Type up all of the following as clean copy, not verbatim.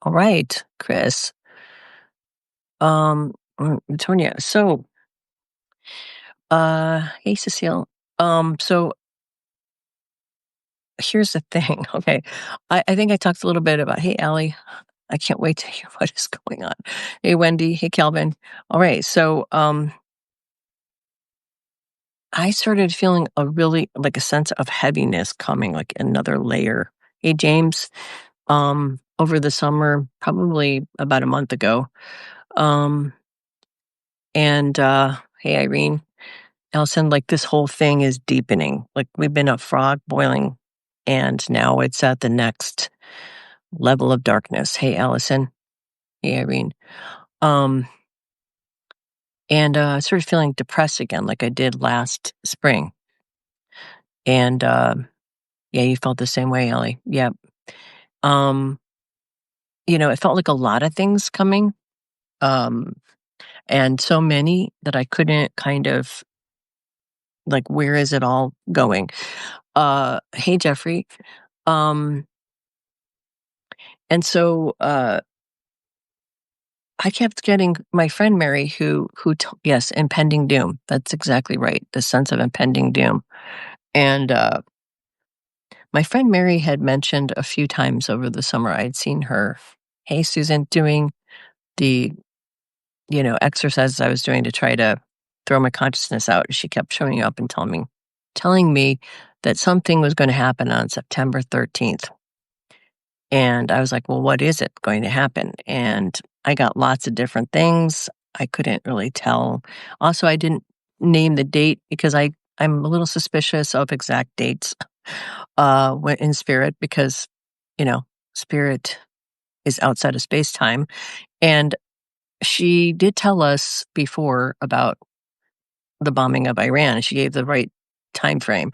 All right, Chris. Um, Antonia. Hey, Cecile. So here's the thing. Okay, I think I talked a little bit about. Hey, Allie. I can't wait to hear what is going on. Hey, Wendy. Hey, Calvin. All right. I started feeling a sense of heaviness coming, like another layer. Hey, James. Over the summer, probably about a month ago. Um, and Hey, Irene. Allison, like this whole thing is deepening. Like we've been a frog boiling, and now it's at the next level of darkness. Hey, Allison. Hey, Irene. Um, I started feeling depressed again, like I did last spring. And Yeah, you felt the same way, Ellie. Yep. Um, it felt like a lot of things coming, um, and so many that I couldn't kind of like. Where is it all going? Hey, Jeffrey. Um, and so I kept getting my friend Mary, yes, impending doom. That's exactly right. The sense of impending doom. And My friend Mary had mentioned a few times over the summer. I'd seen her, hey Susan, doing the exercises I was doing to try to throw my consciousness out. She kept showing up and telling me that something was going to happen on September 13th. And I was like, well, what is it going to happen? And I got lots of different things. I couldn't really tell. Also, I didn't name the date because I'm a little suspicious of exact dates in spirit because, spirit is outside of space time. And she did tell us before about the bombing of Iran. She gave the right time frame.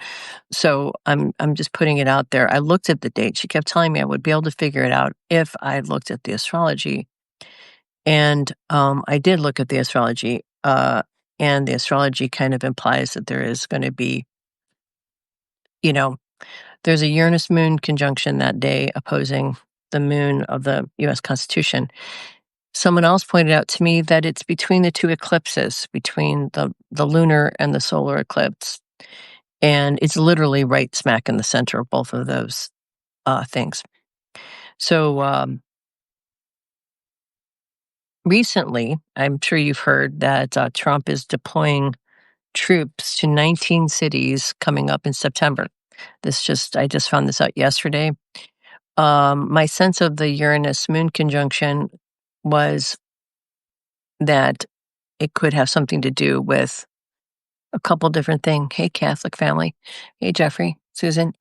So I'm just putting it out there. I looked at the date. She kept telling me I would be able to figure it out if I looked at the astrology. And I did look at the astrology. And the astrology kind of implies that there is going to be, you know, there's a Uranus moon conjunction that day opposing the moon of the US Constitution. Someone else pointed out to me that it's between the two eclipses, between the lunar and the solar eclipse. And it's literally right smack in the center of both of those things. So recently, I'm sure you've heard that Trump is deploying troops to 19 cities coming up in September. I just found this out yesterday. My sense of the Uranus moon conjunction was that it could have something to do with a couple different things. Hey, Catholic family. Hey, Jeffrey, Susan.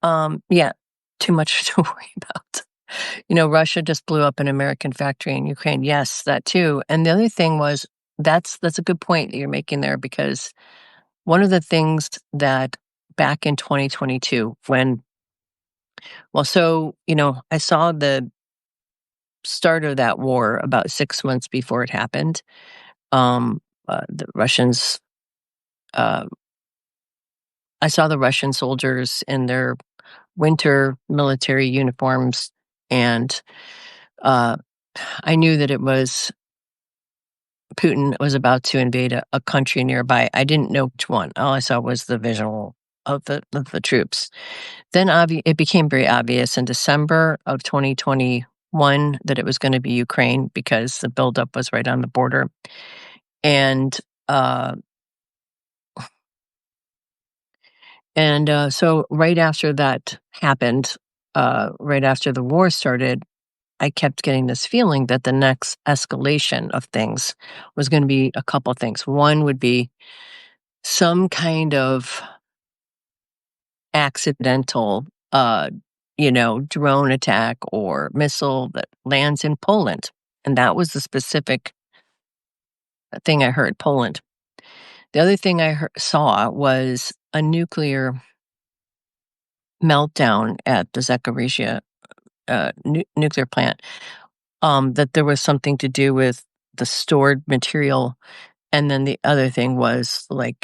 Yeah, too much to worry about. Russia just blew up an American factory in Ukraine. Yes, that too. And the other thing was that's a good point that you're making there because one of the things that back in 2022 I saw the start of that war about 6 months before it happened. The Russians, uh, I saw the Russian soldiers in their winter military uniforms, and I knew that it was Putin was about to invade a country nearby. I didn't know which one. All I saw was the visual of the troops. Then it became very obvious in December of 2021 that it was going to be Ukraine because the buildup was right on the border. And uh, so right after that happened, right after the war started, I kept getting this feeling that the next escalation of things was going to be a couple things. One would be some kind of accidental, drone attack or missile that lands in Poland. And that was the specific thing I heard, Poland. The other thing saw was a nuclear meltdown at the Zaporizhzhia nuclear plant. That there was something to do with the stored material. And then the other thing was like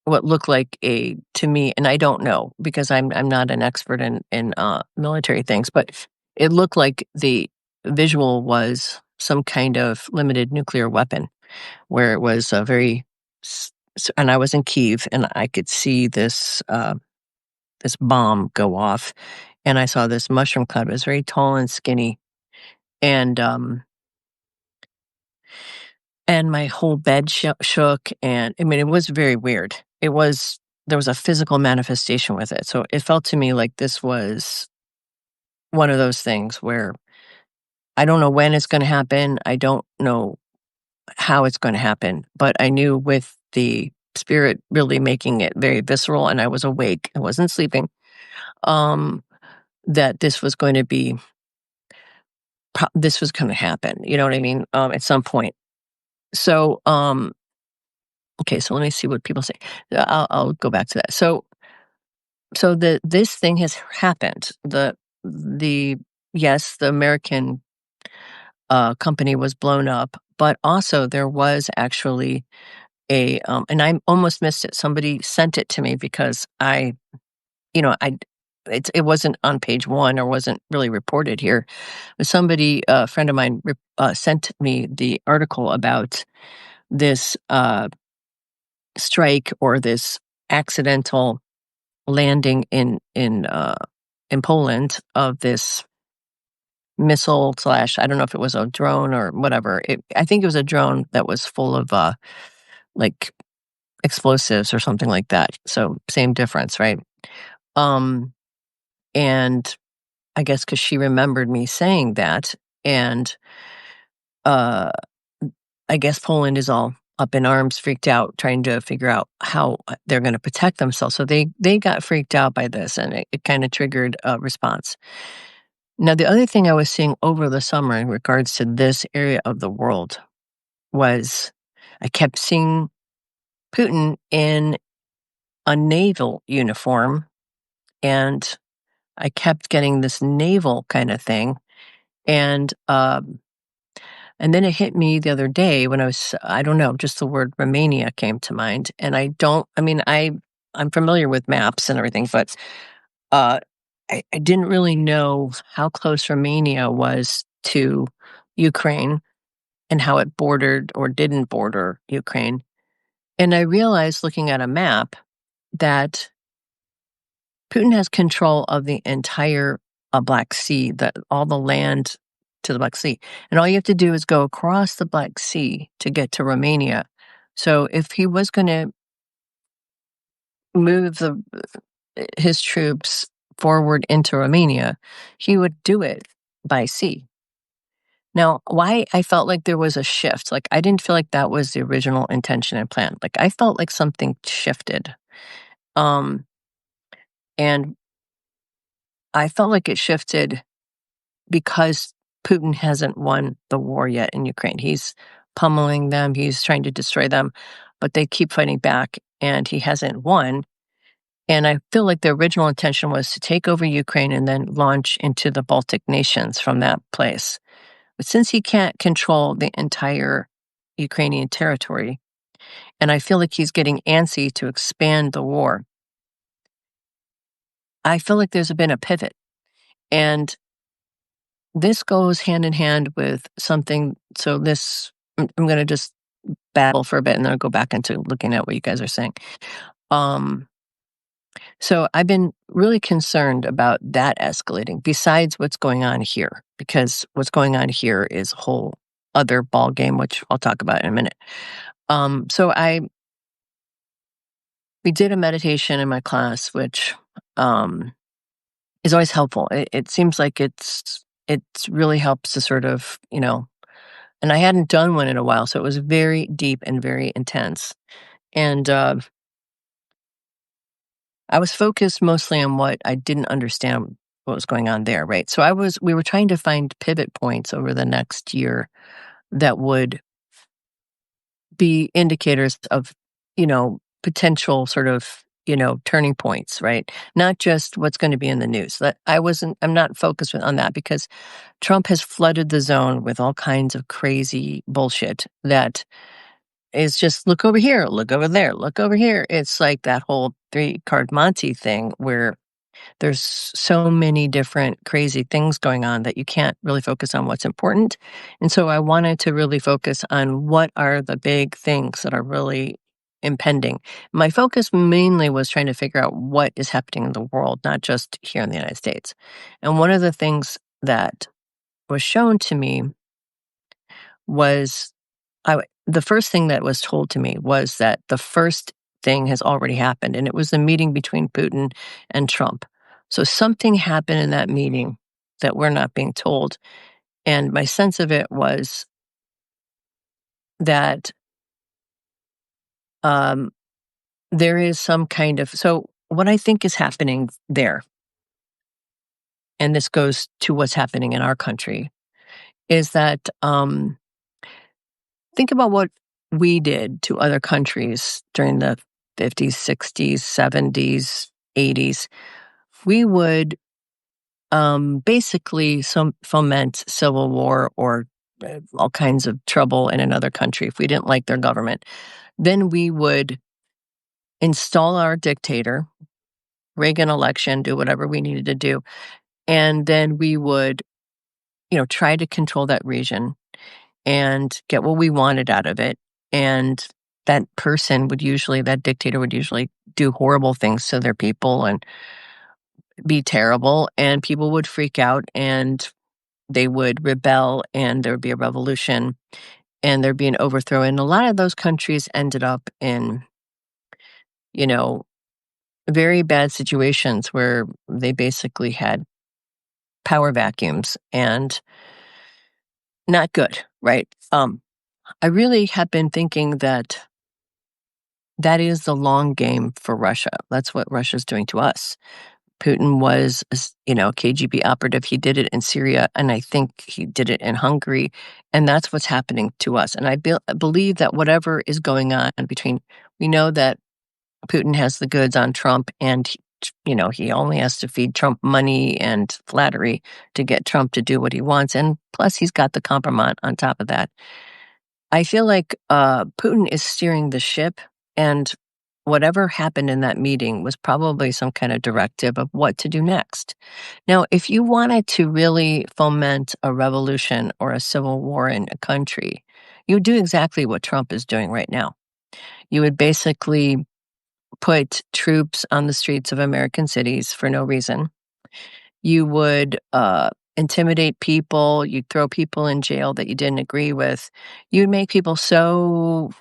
what looked like to me, and I don't know because I'm not an expert in military things, but it looked like the visual was some kind of limited nuclear weapon, where it was a very, and I was in Kyiv, and I could see this bomb go off, and I saw this mushroom cloud. It was very tall and skinny, and my whole bed shook, and I mean, it was very weird. There was a physical manifestation with it, so it felt to me like this was one of those things where I don't know when it's gonna happen, I don't know how it's gonna happen, but I knew with the spirit really making it very visceral, and I was awake, I wasn't sleeping, um, that this was gonna happen, you know what I mean, at some point. So, okay, so let me see what people say. I'll go back to that. So this thing has happened. The yes, the American company was blown up, but also there was actually and I almost missed it. Somebody sent it to me because you know, I it wasn't on page one or wasn't really reported here. But somebody, a friend of mine, sent me the article about this strike or this accidental landing in Poland of this missile slash, I don't know if it was a drone or whatever. I think it was a drone that was full of like explosives or something like that. So same difference, right? Um, and I guess because she remembered me saying that, and uh, I guess Poland is all up in arms, freaked out, trying to figure out how they're going to protect themselves. So they got freaked out by this, and it kind of triggered a response. Now, the other thing I was seeing over the summer in regards to this area of the world was I kept seeing Putin in a naval uniform, and I kept getting this naval kind of thing, and then it hit me the other day when I don't know, just the word Romania came to mind, and I mean, I'm familiar with maps and everything, but uh, I didn't really know how close Romania was to Ukraine and how it bordered or didn't border Ukraine. And I realized looking at a map that Putin has control of the entire Black Sea, all the land to the Black Sea. And all you have to do is go across the Black Sea to get to Romania. So if he was going to move his troops forward into Romania, he would do it by sea. Now, why I felt like there was a shift, like I didn't feel like that was the original intention and plan. Like I felt like something shifted. Um, and I felt like it shifted because Putin hasn't won the war yet in Ukraine. He's pummeling them, he's trying to destroy them, but they keep fighting back and he hasn't won. And I feel like the original intention was to take over Ukraine and then launch into the Baltic nations from that place. But since he can't control the entire Ukrainian territory, and I feel like he's getting antsy to expand the war, I feel like there's been a pivot. And this goes hand in hand with something. So I'm going to just babble for a bit and then I'll go back into looking at what you guys are saying. Um, so I've been really concerned about that escalating besides what's going on here, because what's going on here is a whole other ball game, which I'll talk about in a minute. So we did a meditation in my class, which is always helpful. It seems like it's really helps to sort of, and I hadn't done one in a while, so it was very deep and very intense. And I was focused mostly on what I didn't understand what was going on there, right? So we were trying to find pivot points over the next year that would be indicators of, potential sort of, turning points, right? Not just what's going to be in the news. I'm not focused on that because Trump has flooded the zone with all kinds of crazy bullshit that it's just look over here, look over there, look over here. It's like that whole three-card Monte thing where there's so many different crazy things going on that you can't really focus on what's important. And so I wanted to really focus on what are the big things that are really impending. My focus mainly was trying to figure out what is happening in the world, not just here in the United States. And one of the things that was shown to me was the first thing that was told to me was that the first thing has already happened, and it was the meeting between Putin and Trump. So something happened in that meeting that we're not being told. And my sense of it was that um, there is some kind of. So, what I think is happening there, and this goes to what's happening in our country, is that think about what we did to other countries during the 50s, 60s, 70s, 80s. We would basically foment civil war or all kinds of trouble in another country if we didn't like their government. Then we would install our dictator, rig an election, do whatever we needed to do, and then we would, try to control that region and get what we wanted out of it. And that dictator would usually do horrible things to their people and be terrible, and people would freak out and they would rebel and there would be a revolution and there'd be an overthrow. And a lot of those countries ended up in, you know, very bad situations where they basically had power vacuums and not good, right? I really have been thinking that that is the long game for Russia. That's what Russia's doing to us. Putin was, a KGB operative. He did it in Syria, and I think he did it in Hungary, and that's what's happening to us. And I believe that whatever is going on we know that Putin has the goods on Trump, and he only has to feed Trump money and flattery to get Trump to do what he wants, and plus he's got the compromise on top of that. I feel like Putin is steering the ship, and whatever happened in that meeting was probably some kind of directive of what to do next. Now, if you wanted to really foment a revolution or a civil war in a country, you would do exactly what Trump is doing right now. You would basically put troops on the streets of American cities for no reason. You would intimidate people. You'd throw people in jail that you didn't agree with. You'd make people so,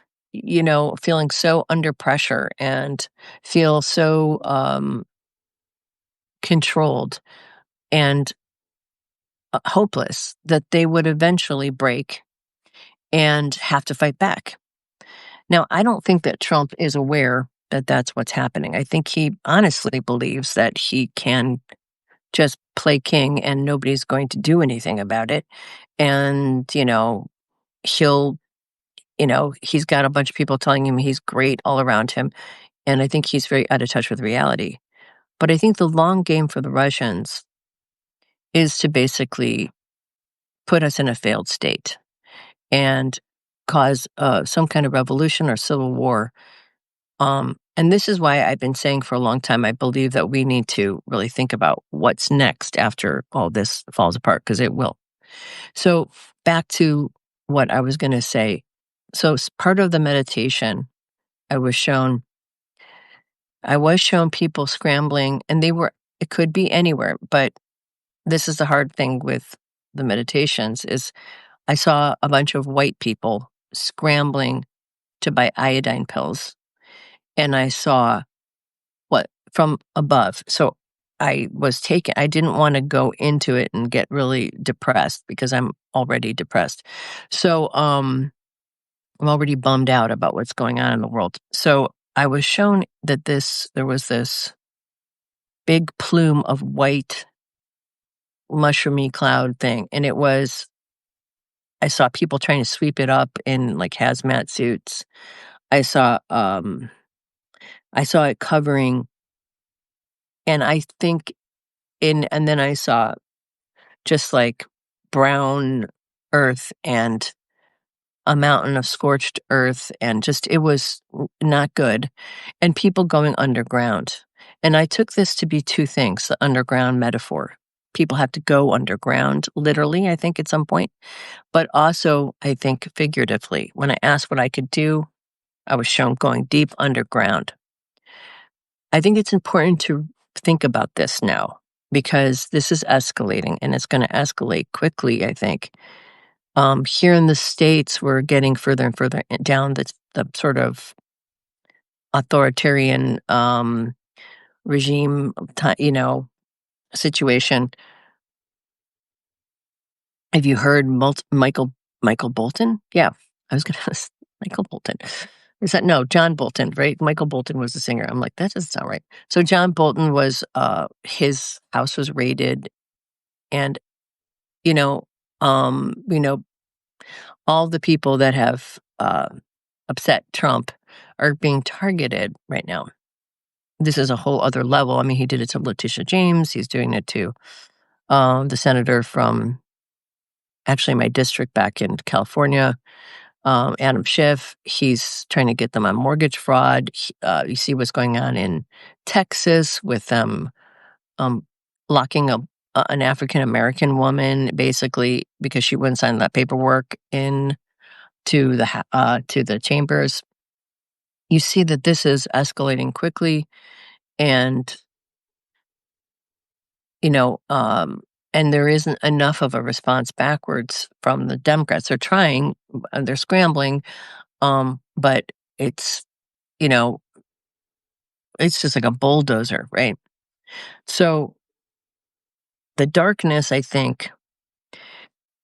feeling so under pressure and feel so controlled and hopeless that they would eventually break and have to fight back. Now, I don't think that Trump is aware that that's what's happening. I think he honestly believes that he can just play king and nobody's going to do anything about it. And, he'll, he's got a bunch of people telling him he's great all around him. And I think he's very out of touch with reality. But I think the long game for the Russians is to basically put us in a failed state and cause some kind of revolution or civil war. And this is why I've been saying for a long time, I believe that we need to really think about what's next after all this falls apart, because it will. So back to what I was going to say. So part of the meditation, I was shown people scrambling, and it could be anywhere, but this is the hard thing with the meditations is I saw a bunch of white people scrambling to buy iodine pills, and I saw what from above. So I didn't want to go into it and get really depressed because I'm already depressed. So I'm already bummed out about what's going on in the world. So I was shown that there was this big plume of white mushroomy cloud thing, and I saw people trying to sweep it up in like hazmat suits. I saw it covering, and I think and then I saw just like brown earth and a mountain of scorched earth, and just it was not good, and people going underground. And I took this to be two things, the underground metaphor. People have to go underground, literally, I think, at some point, but also, I think, figuratively. When I asked what I could do, I was shown going deep underground. I think it's important to think about this now because this is escalating and it's going to escalate quickly, I think. Here in the States, we're getting further and further down the sort of authoritarian regime, situation. Have you heard Michael Bolton? Yeah, I was going to Michael Bolton. Is that no John Bolton? Right, Michael Bolton was the singer. I'm like, that doesn't sound right. So John Bolton was his house was raided, and you know, um, you know, all the people that have upset Trump are being targeted right now. This is a whole other level. I mean, he did it to Letitia James. He's doing it to the senator from actually my district back in California, Adam Schiff. He's trying to get them on mortgage fraud. You see what's going on in Texas with them um, locking up an African American woman basically because she wouldn't sign that paperwork in to the chambers. You see that this is escalating quickly, and you know, and there isn't enough of a response backwards from the Democrats. They're trying, they're scrambling, but it's you know, it's just like a bulldozer, right? So the darkness, I think.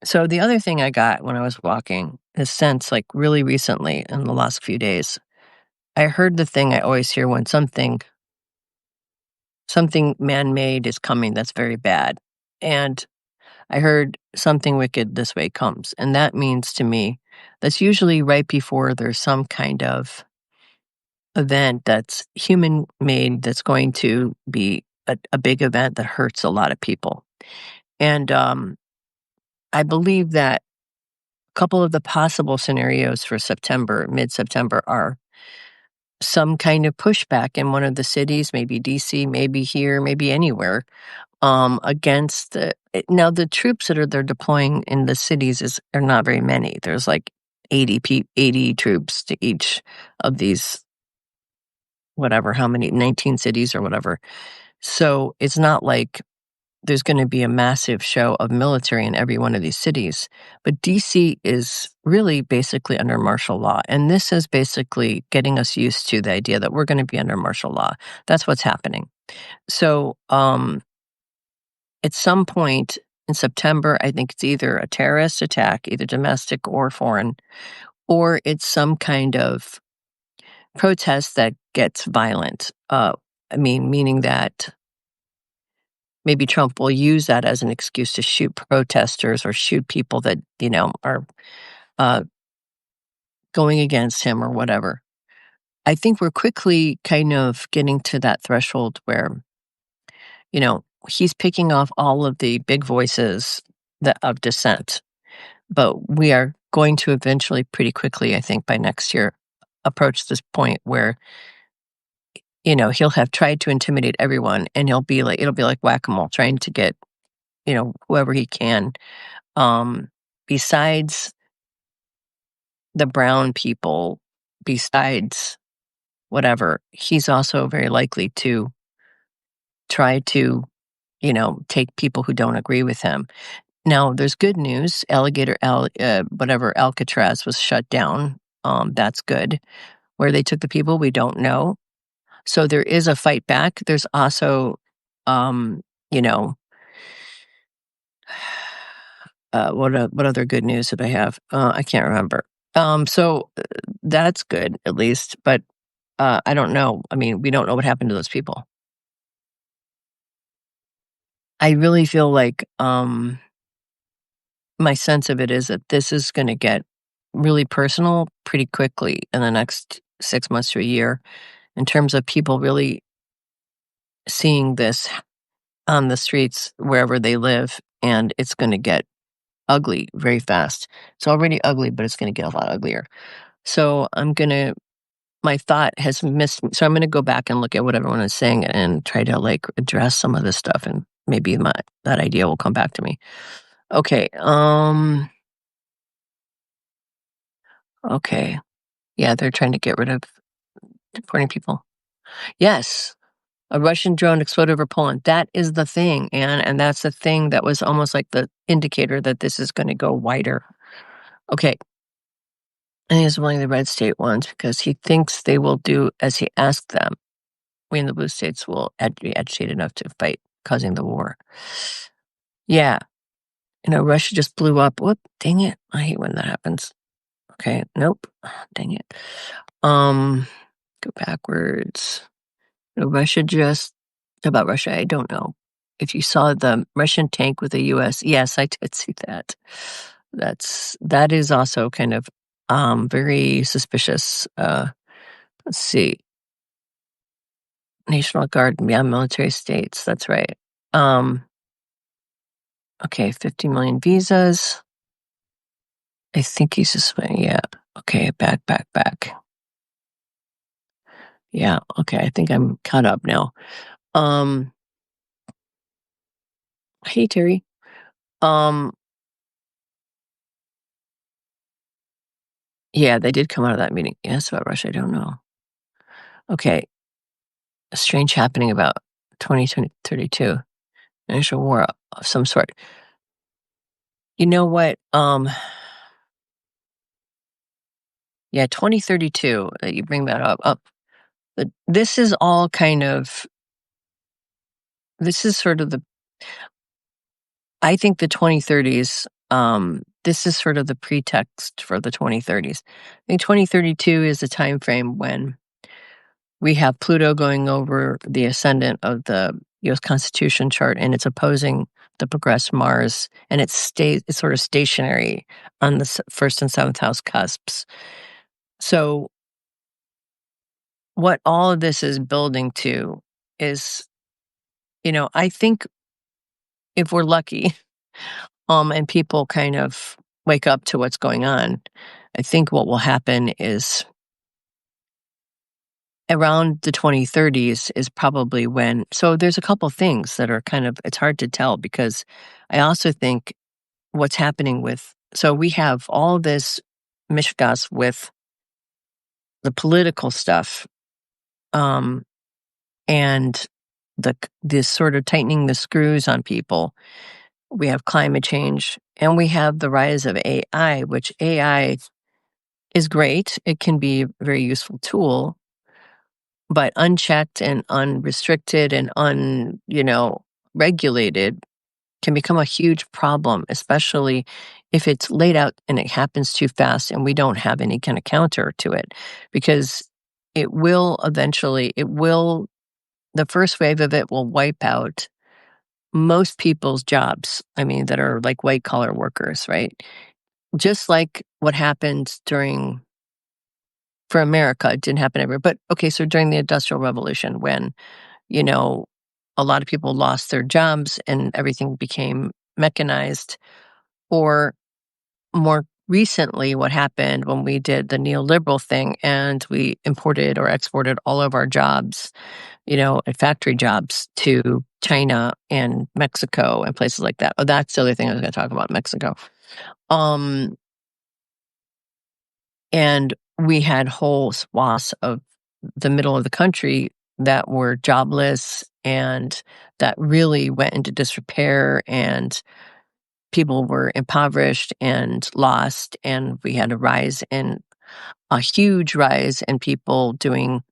So the other thing I got when I was walking is sense, like really recently in the last few days, I heard the thing I always hear when something man-made is coming that's very bad, and I heard something wicked this way comes, and that means to me that's usually right before there's some kind of event that's human made that's going to be a big event that hurts a lot of people. And I believe that a couple of the possible scenarios for September, mid September, are some kind of pushback in one of the cities, maybe DC, maybe here, maybe anywhere, against now the troops that they're deploying in the cities are not very many. There's like 80 troops to each of these whatever how many 19 cities or whatever. So it's not like there's going to be a massive show of military in every one of these cities. But DC is really basically under martial law, and this is basically getting us used to the idea that we're going to be under martial law. That's what's happening. So at some point in September, I think it's either a terrorist attack, either domestic or foreign, or it's some kind of protest that gets violent. Meaning that maybe Trump will use that as an excuse to shoot protesters or shoot people that, are uh, going against him or whatever. I think we're quickly kind of getting to that threshold where, he's picking off all of the big voices of dissent. But we are going to eventually, pretty quickly, I think by next year, approach this point where, he'll have tried to intimidate everyone and it'll be like whack-a-mole trying to get, whoever he can. Besides the brown people, besides whatever, he's also very likely to try to, take people who don't agree with him. Now, there's good news. Alcatraz was shut down. That's good. Where they took the people, we don't know. So there is a fight back. There's also, you know, what other good news did I have? I can't remember. So that's good at least, but I don't know. I mean, we don't know what happened to those people. I really feel like my sense of it is that this is going to get really personal pretty quickly in the next 6 months to a year in terms of people really seeing this on the streets wherever they live, and it's going to get ugly very fast. It's already ugly, but it's gonna get a lot uglier. So my thought has missed me. So I'm gonna go back and look at what everyone is saying and try to, like, address some of this stuff, and maybe that idea will come back to me. Okay, okay. Yeah, they're trying to get rid of deporting people. Yes, a Russian drone exploded over Poland. That is the thing, and that's the thing that was almost like the indicator that this is gonna go wider. Okay, and he's one of the red state ones because he thinks they will do as he asked them. We in the blue states will be agitated enough to fight, causing the war. Yeah, Russia just blew up. Whoop, dang it. I hate when that happens. Okay, nope. Dang it. Um, go backwards. Russia just about Russia, I don't know. If you saw the Russian tank with the US, yes, I did see that. That is also kind of very suspicious. Let's see. National Guard, yeah, military states, that's right. Um, okay, 50 million visas. I think he's just yeah. Okay, back. Yeah, okay, I think I'm caught up now. Um, hey Terry. Um, yeah, they did come out of that meeting. Yes, about Russia, I don't know. Okay, a strange happening about 2032. Initial war of some sort. You know what? Yeah, 2032. That you bring that up. This is all kind of. This is sort of the. I think the 2030s. This is sort of the pretext for the 2030s. I think 2032 is a time frame when we have Pluto going over the ascendant of the U.S. Constitution chart, and it's opposing the progressed Mars, and it's sort of stationary on the first and seventh house cusps. So, what all of this is building to is, I think if we're lucky, and people kind of wake up to what's going on, I think what will happen is around the 2030s is probably when. So there's a couple things that are kind of, it's hard to tell because I also think what's happening so we have all this mishgas with the political stuff, and this sort of tightening the screws on people. We have climate change and we have the rise of AI, which AI is great. It can be a very useful tool, but unchecked and unrestricted and regulated can become a huge problem, especially if it's laid out and it happens too fast and we don't have any kind of counter to it, because it will eventually, the first wave of it will wipe out most people's jobs. I mean, that are like white collar workers, right? Just like what happened for America, it didn't happen everywhere. But okay, so during the Industrial Revolution, when, you know, a lot of people lost their jobs and everything became mechanized, or more recently, what happened when we did the neoliberal thing and we imported or exported all of our jobs, and factory jobs to China and Mexico and places like that. Oh, that's the other thing I was going to talk about, Mexico. And we had whole swaths of the middle of the country that were jobless and that really went into disrepair, and people were impoverished and lost. And we had a huge rise in people doing,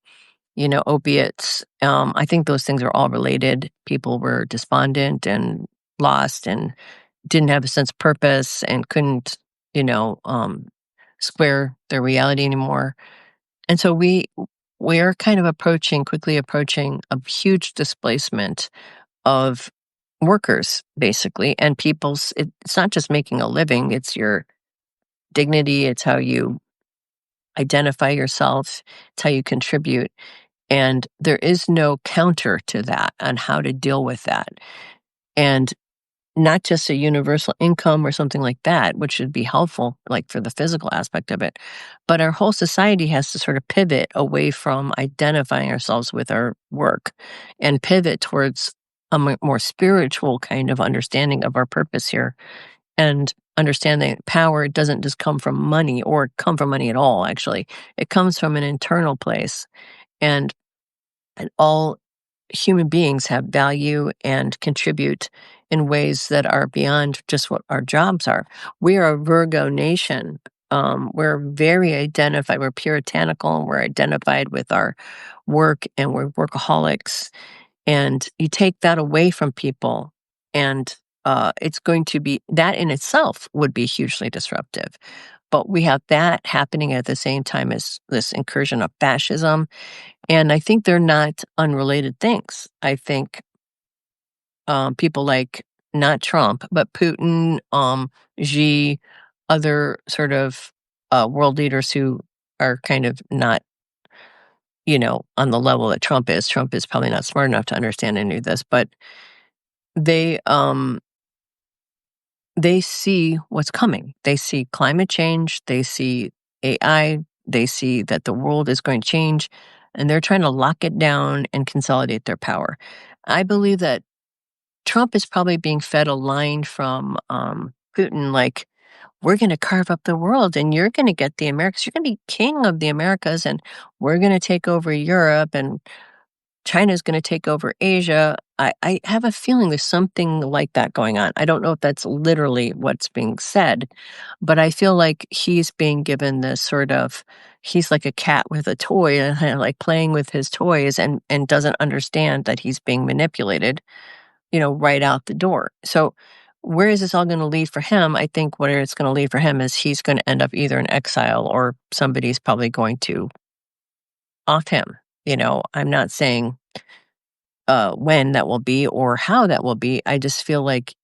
opiates. I think those things are all related. People were despondent and lost and didn't have a sense of purpose and couldn't, square their reality anymore. And so we're kind of quickly approaching a huge displacement of workers, basically, and it's not just making a living, it's your dignity, it's how you identify yourself, it's how you contribute. And there is no counter to that on how to deal with that. And not just a universal income or something like that, which would be helpful, like for the physical aspect of it, but our whole society has to sort of pivot away from identifying ourselves with our work and pivot towards a more spiritual kind of understanding of our purpose here, and understanding that power doesn't just come from money or come from money at all, actually. It comes from an internal place. And all human beings have value and contribute in ways that are beyond just what our jobs are. We are a Virgo nation. We're very identified. We're puritanical, and we're identified with our work, and we're workaholics. And you take that away from people, and it's going to be that in itself would be hugely disruptive. But we have that happening at the same time as this incursion of fascism, and I think they're not unrelated things. I think people like, not Trump, but Putin, Xi, other sort of world leaders who are kind of not, on the level that Trump is. Trump is probably not smart enough to understand any of this, but they um, they see what's coming. They see climate change. They see AI. They see that the world is going to change, and they're trying to lock it down and consolidate their power. I believe that Trump is probably being fed a line from Putin, like, we're going to carve up the world and you're going to get the Americas. You're going to be king of the Americas, and we're going to take over Europe, and China's going to take over Asia. I have a feeling there's something like that going on. I don't know if that's literally what's being said, but I feel like he's being given this sort of, he's like a cat with a toy, and like playing with his toys, and doesn't understand that he's being manipulated, right out the door. So where is this all going to lead for him? I think where it's going to lead for him is he's going to end up either in exile, or somebody's probably going to off him. I'm not saying when that will be or how that will be. I just feel like,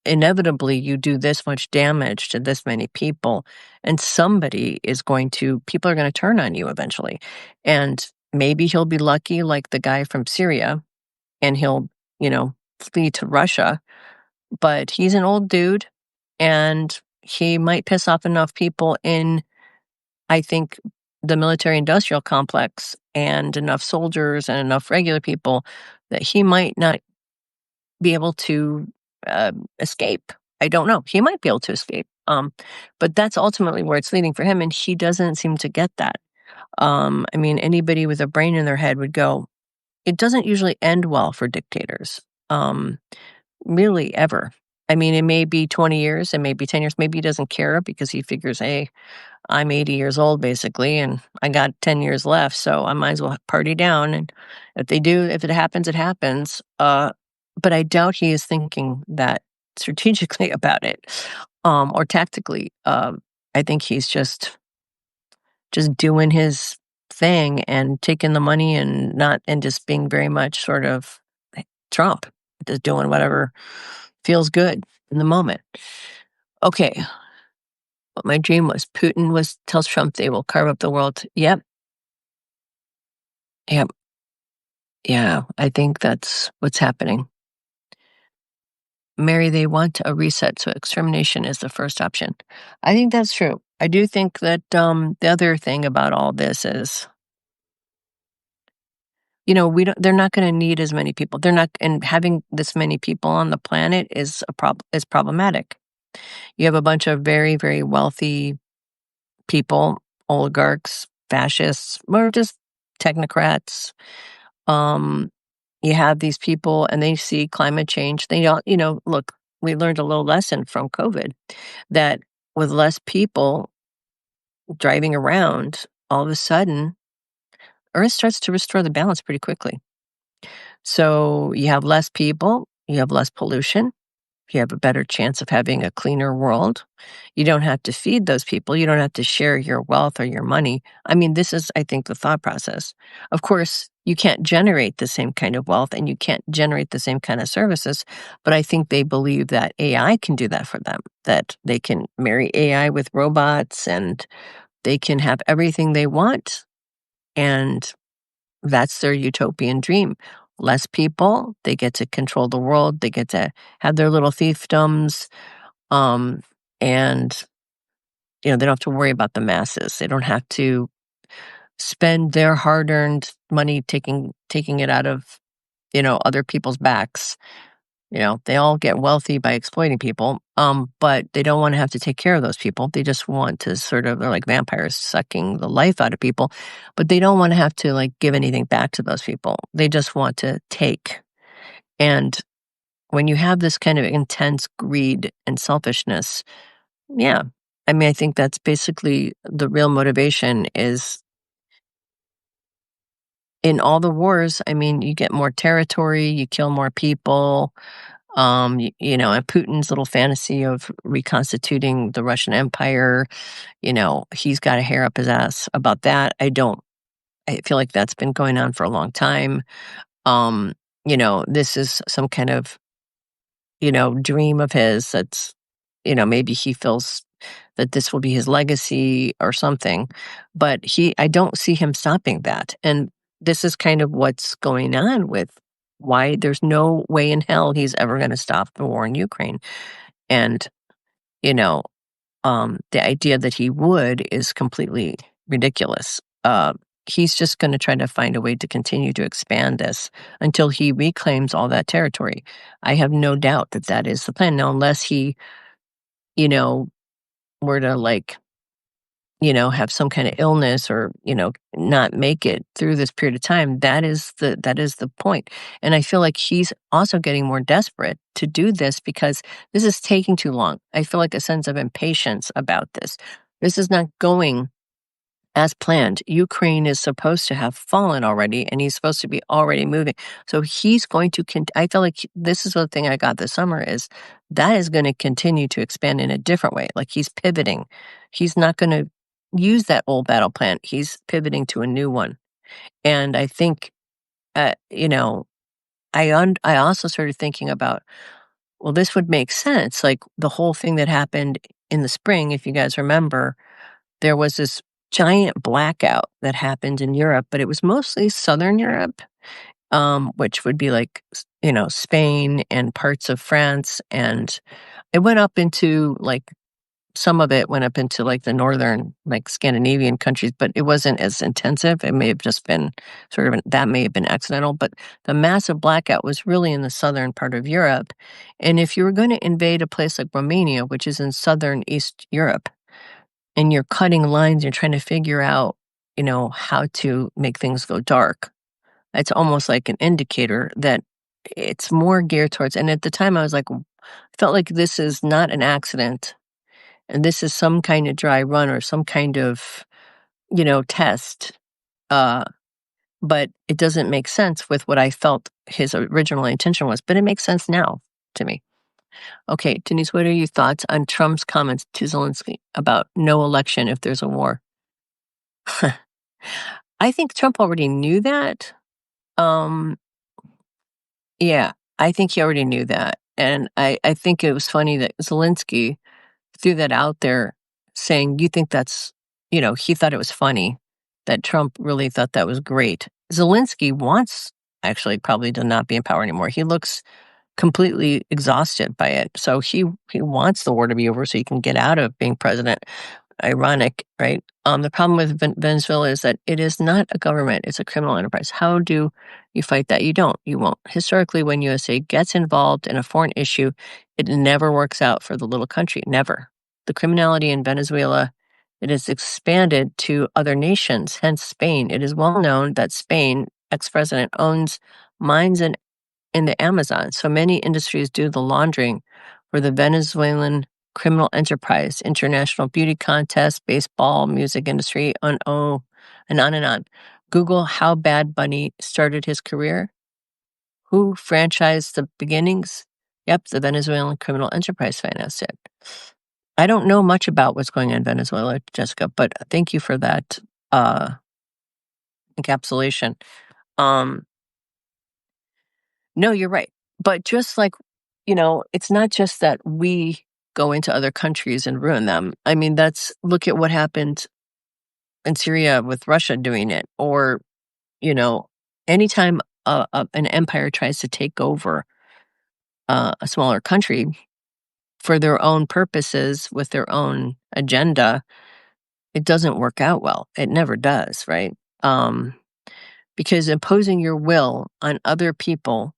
inevitably you do this much damage to this many people, and people are going to turn on you eventually. And maybe he'll be lucky, like the guy from Syria, and he'll, flee to Russia. But he's an old dude, and he might piss off enough people in, I think, the military industrial complex, and enough soldiers and enough regular people, that he might not be able to escape. I don't know. He might be able to escape. But that's ultimately where it's leading for him, and he doesn't seem to get that. I mean, anybody with a brain in their head would go, it doesn't usually end well for dictators. Really, ever. I mean, it may be 20 years, it may be 10 years. Maybe he doesn't care because he figures, hey, I'm 80 years old basically, and I got 10 years left, so I might as well party down. And if it happens, it happens. But I doubt he is thinking that strategically about it, or tactically. I think he's just doing his thing and taking the money, and just being very much sort of Trump, just doing whatever feels good in the moment. Okay, what my dream was, Putin tells Trump they will carve up the world. Yep, yep, yeah, I think that's what's happening. Mary, they want a reset, so extermination is the first option. I think that's true. I do think that the other thing about all this is, they're not going to need as many people. They're not, and having this many people on the planet is problematic. You have a bunch of very, very wealthy people, oligarchs, fascists, or just technocrats. Um, you have these people, and they see climate change. They don't, look, we learned a little lesson from COVID, that with less people driving around, all of a sudden, Earth starts to restore the balance pretty quickly. So you have less people, you have less pollution, you have a better chance of having a cleaner world. You don't have to feed those people. You don't have to share your wealth or your money. I mean, this is, I think, the thought process. Of course, you can't generate the same kind of wealth, and you can't generate the same kind of services, but I think they believe that AI can do that for them, that they can marry AI with robots, and they can have everything they want. And that's their utopian dream. less people, they get to control the world, they get to have their little fiefdoms, um, and, they don't have to worry about the masses. They don't have to spend their hard-earned money taking it out of, other people's backs. They all get wealthy by exploiting people, but they don't wanna have to take care of those people. They just want to they're like vampires sucking the life out of people, but they don't wanna have to, like, give anything back to those people. They just want to take. And when you have this kind of intense greed and selfishness, yeah, I mean, I think that's basically the real motivation is in all the wars, I mean, you get more territory, you kill more people. And Putin's little fantasy of reconstituting the Russian Empire, he's got a hair up his ass about that. I feel like that's been going on for a long time. This is some kind of, dream of his that's, maybe he feels that this will be his legacy or something. But I don't see him stopping that. And this is kind of what's going on with why there's no way in hell he's ever going to stop the war in Ukraine. And, you know, the idea that he would is completely ridiculous. He's just going to try to find a way to continue to expand this until he reclaims all that territory. I have no doubt that that is the plan. Now, unless he, you know, were to like have some kind of illness or, not make it through this period of time, that is the point. And I feel like he's also getting more desperate to do this because this is taking too long. I feel like a sense of impatience about this. This is not going as planned. Ukraine is supposed to have fallen already, and he's supposed to be already moving. So he's going to. I feel like this is the thing I got this summer is that is going to continue to expand in a different way. Like he's pivoting. He's not going to use that old battle plan. He's pivoting to a new one. And I think, uh, you know, I also started thinking about, well, this would make sense. Like the whole thing that happened in the spring, if you guys remember, there was this giant blackout that happened in Europe, but it was mostly Southern Europe, which would be like, Spain and parts of France. And it went up into like, some of it went up into like the northern, like Scandinavian countries, but it wasn't as intensive. It may have just been that may have been accidental, but the massive blackout was really in the southern part of Europe. And if you were going to invade a place like Romania, which is in southern East Europe, and you're cutting lines, you're trying to figure out, how to make things go dark. It's almost like an indicator that it's more geared towards. And at the time, I was like, felt like this is not an accident, and this is some kind of dry run or some kind of, test. Uh, but it doesn't make sense with what I felt his original intention was. But it makes sense now to me. Okay, Denise, what are your thoughts on Trump's comments to Zelensky about no election if there's a war? I think Trump already knew that. Um, yeah, I think he already knew that. And I think it was funny that Zelensky threw that out there saying, you think that's, he thought it was funny that Trump really thought that was great. Zelensky wants, actually, probably to not be in power anymore. He looks completely exhausted by it. So he wants the war to be over so he can get out of being president. Ironic, right? The problem with Venezuela is that it is not a government, it's a criminal enterprise. How do you fight that? You don't. You won't. Historically, when USA gets involved in a foreign issue, it never works out for the little country. Never. The criminality in Venezuela, it has expanded to other nations, hence Spain. It is well known that Spain, ex-president, owns mines in the Amazon. So many industries do the laundering for the Venezuelan criminal enterprise, international beauty contests, baseball, music industry, and on and on. Google how Bad Bunny started his career. Who franchised the beginnings? Yep, the Venezuelan criminal enterprise financed it. I don't know much about what's going on in Venezuela, Jessica, but thank you for that encapsulation. No, you're right. But just like, it's not just that we go into other countries and ruin them. I mean, look at what happened in Syria with Russia doing it, or, you know, anytime an empire tries to take over a smaller country for their own purposes with their own agenda, it doesn't work out well. It never does, right? Um, because imposing your will on other people,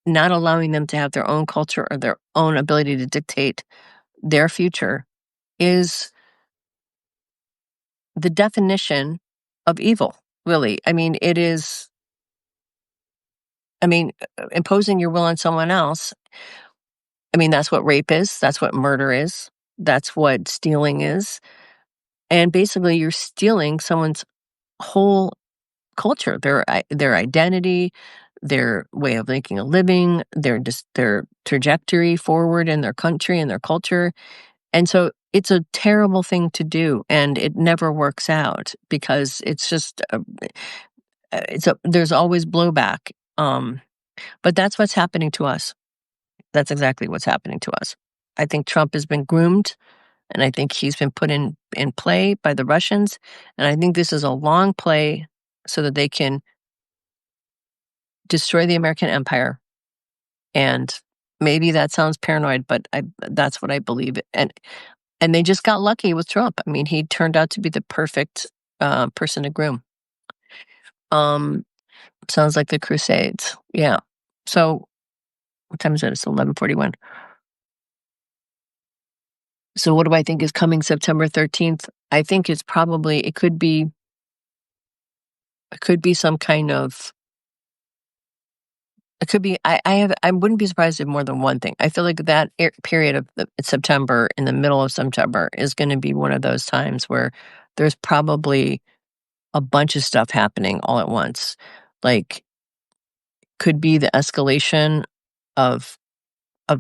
not allowing them to have their own culture or their own ability to dictate their future, is the definition of evil, really. I mean, it is. I mean, imposing your will on someone else, I mean, that's what rape is, that's what murder is, that's what stealing is, and basically you're stealing someone's whole culture, their identity, their way of making a living, their trajectory forward in their country and their culture, and so it's a terrible thing to do, and it never works out because it's just, there's always blowback, but that's what's happening to us. That's exactly what's happening to us. I think Trump has been groomed, and I think he's been put in play by the Russians, and I think this is a long play so that they can destroy the American empire, and maybe that sounds paranoid, but that's what I believe, and they just got lucky with Trump. I mean, he turned out to be the perfect, person to groom. Um, Sounds like the Crusades. Yeah. So, what time is it? It's 11:41. So what do I think is coming September 13th? I think it's probably it could be some kind of it could be I wouldn't be surprised if more than one thing. I feel like that period of September, in the middle of September, is going to be one of those times where there's probably a bunch of stuff happening all at once. Like, could be the escalation of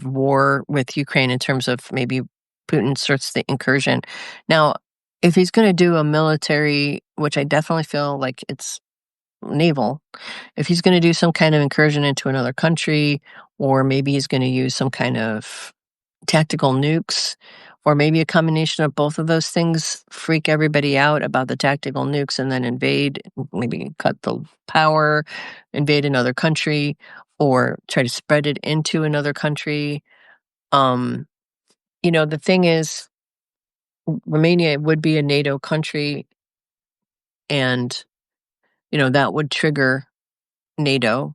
war with Ukraine in terms of maybe Putin starts the incursion. Now, if he's going to do a military, which I definitely feel like it's naval, if he's going to do some kind of incursion into another country, or maybe he's going to use some kind of tactical nukes, or maybe a combination of both of those things, freak everybody out about the tactical nukes and then invade, maybe cut the power, invade another country, or try to spread it into another country. um, the thing is, Romania would be a NATO country, and, that would trigger NATO.